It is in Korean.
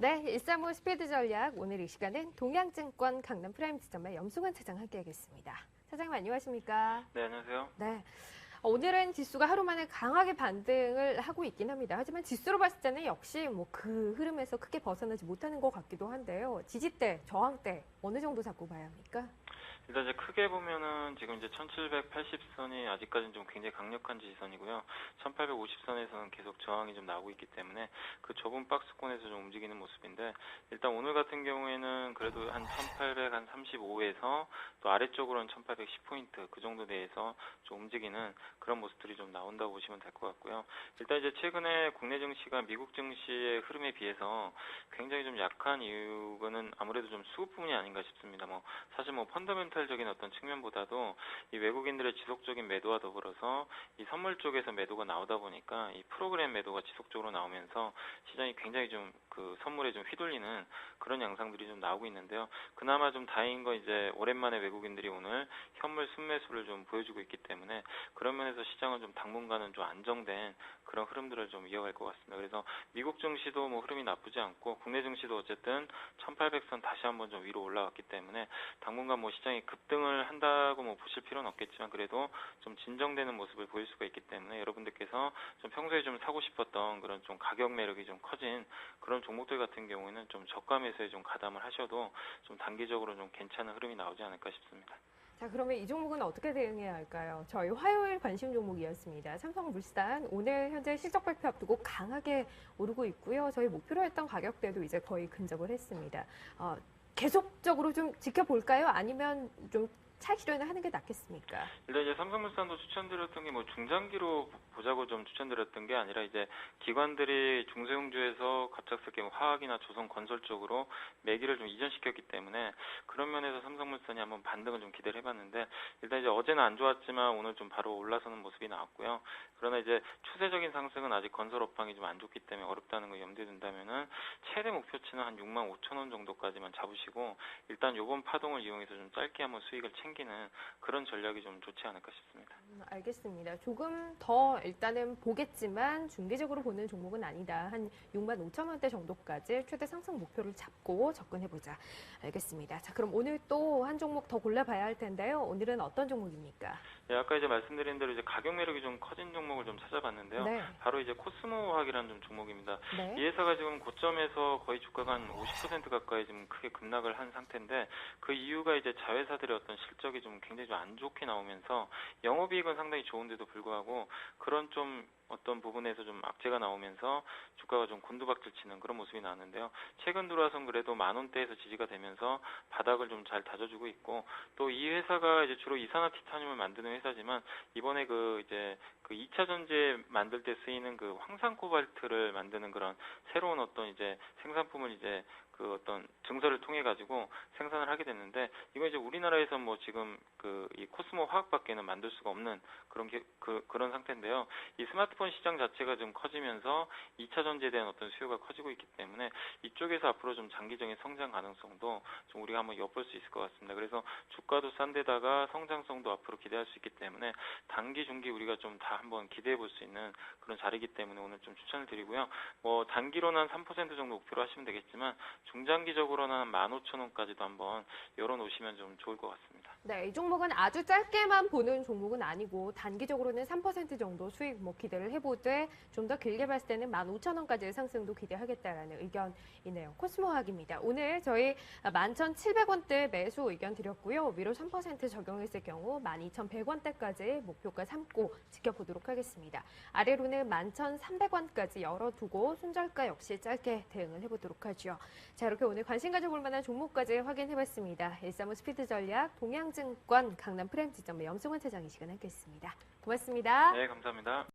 네, 135 스피드 전략. 오늘 이 시간은 동양증권 강남 프라임 지점의 염승환 차장 함께하겠습니다. 차장님 안녕하십니까? 네, 안녕하세요. 네. 오늘은 지수가 하루 만에 강하게 반등을 하고 있긴 합니다. 하지만 지수로 봤을 때는 역시 뭐 그 흐름에서 크게 벗어나지 못하는 것 같기도 한데요. 지지대, 저항대 어느 정도 잡고 봐야 합니까? 일단 이제 크게 보면은 지금 이제 1780선이 아직까지는 좀 굉장히 강력한 지지선이고요. 1850선에서는 계속 저항이 좀 나오고 있기 때문에 그 좁은 박스권에서 좀 움직이는 모습인데, 일단 오늘 같은 경우에는 그래도 한 1835에서 또 아래쪽으로는 1810포인트 그 정도 내에서 좀 움직이는 그런 모습들이 좀 나온다고 보시면 될 것 같고요. 일단 이제 최근에 국내 증시가 미국 증시의 흐름에 비해서 굉장히 좀 약한 이유는 아무래도 좀 수급 부분이 아닌가 싶습니다. 사실 펀더멘탈적인 어떤 측면보다도 이 외국인들의 지속적인 매도와 더불어서 이 선물 쪽에서 매도가 나오다 보니까 이 프로그램 매도가 지속적으로 나오면서 시장이 굉장히 좀 그 선물에 좀 휘둘리는 그런 양상들이 좀 나오고 있는데요. 그나마 좀 다행인 건 이제 오랜만에 외국인들이 오늘 현물 순매수를 좀 보여주고 있기 때문에 그런 면에서 시장은 좀 당분간은 좀 안정된 그런 흐름들을 좀 이어갈 것 같습니다. 그래서 미국 증시도 뭐 흐름이 나쁘지 않고 국내 증시도 어쨌든 1800선 다시 한번 좀 위로 올라왔기 때문에 당분간 뭐 시장이 급등을 한다고 뭐 보실 필요는 없겠지만 그래도 좀 진정되는 모습을 보일 수가 있기 때문에 여러분들께서 좀 평소에 좀 사고 싶었던 그런 좀 가격 매력이 좀 커진 그런 종목들 같은 경우에는 좀 저가 매수에 좀 가담을 하셔도 좀 단기적으로 좀 괜찮은 흐름이 나오지 않을까 싶습니다. 자, 그러면 이 종목은 어떻게 대응해야 할까요? 저희 화요일 관심 종목이었습니다. 삼성물산 오늘 현재 실적 발표 앞두고 강하게 오르고 있고요. 저희 목표로 했던 가격대도 이제 거의 근접을 했습니다. 계속적으로 좀 지켜볼까요? 아니면 좀 차익 실현을 하는 게 낫겠습니까? 일단 이제 삼성물산도 추천드렸던 게 뭐 중장기로 보자고 좀 추천드렸던 게 아니라 이제 기관들이 중소형주에서 갑작스럽게 화학이나 조선건설 쪽으로 매기를 좀 이전시켰기 때문에 그런 면에서 삼성물산이 한번 반등을 좀 기대를 해봤는데, 일단 이제 어제는 안 좋았지만 오늘 좀 바로 올라서는 모습이 나왔고요. 그러나 이제 추세적인 상승은 아직 건설 업황이 좀 안 좋기 때문에 어렵다는 거 염두에 둔다면은 최대 목표치는 한 65,000원 정도까지만 잡으시고 일단 요번 파동을 이용해서 좀 짧게 한번 수익을 챙기는 그런 전략이 좀 좋지 않을까 싶습니다. 알겠습니다. 조금 더 일단은 보겠지만 중기적으로 보는 종목은 아니다. 한 65,000원대 정도까지 최대 상승 목표를 잡고 접근해보자. 알겠습니다. 자, 그럼 오늘 또 한 종목 더 골라봐야 할 텐데요. 오늘은 어떤 종목입니까? 네, 아까 이제 말씀드린 대로 이제 가격 매력이 좀 커진 종목을 좀 찾아봤는데요. 네. 바로 이제 코스모화학이라는 좀 종목입니다. 네. 이 회사가 지금 고점에서 거의 주가가 한 50% 가까이 지금 크게 급락을 한 상태인데, 그 이유가 이제 자회사들의 어떤 실적이 좀 굉장히 좀 안 좋게 나오면서 영업이익은 상당히 좋은데도 불구하고 그런 좀 어떤 부분에서 좀 악재가 나오면서 주가가 좀 곤두박질 치는 그런 모습이 나왔는데요. 최근 들어와서는 그래도 10,000원대에서 지지가 되면서 바닥을 좀 잘 다져주고 있고, 또 이 회사가 이제 주로 이산화티타늄을 만드는 회사지만 이번에 그 이제 그 2차 전지에 만들 때 쓰이는 그 황산 코발트를 만드는 그런 새로운 어떤 이제 생산품을 이제 그 어떤 증설을 통해 가지고 생산을 하게 됐는데, 이거 이제 우리나라에서 뭐 지금 그 이 코스모 화학밖에는 만들 수가 없는 그런 상태인데요. 이 스마트폰 시장 자체가 좀 커지면서 2차 전지에 대한 어떤 수요가 커지고 있기 때문에 이쪽에서 앞으로 좀 장기적인 성장 가능성도 좀 우리가 한번 엿볼 수 있을 것 같습니다. 그래서 주가도 싼 데다가 성장성도 앞으로 기대할 수 있기 때문에 단기, 중기 우리가 좀 다 한번 기대해 볼 수 있는 그런 자리이기 때문에 오늘 좀 추천을 드리고요. 뭐 단기로는 한 3% 정도 목표로 하시면 되겠지만 중장기적으로는 한 15,000원까지도 한번 열어놓으시면 좀 좋을 것 같습니다. 네, 이 종목은 아주 짧게만 보는 종목은 아니고 단기적으로는 3% 정도 수익 뭐 기대를 해보되 좀 더 길게 봤을 때는 15,000원까지의 상승도 기대하겠다라는 의견이네요. 코스모학입니다. 오늘 저희 11,700원대 매수 의견 드렸고요. 위로 3% 적용했을 경우 12,100원대까지 목표가 삼고 지켜보도록 하겠습니다. 아래로는 11,300원까지 열어두고 손절가 역시 짧게 대응을 해보도록 하죠. 자, 이렇게 오늘 관심 가져볼 만한 종목까지 확인해봤습니다. 135 스피드 전략 동양증권 강남 프라임 지점의 염승환 차장 이 시간 함께했습니다. 고맙습니다. 네, 감사합니다.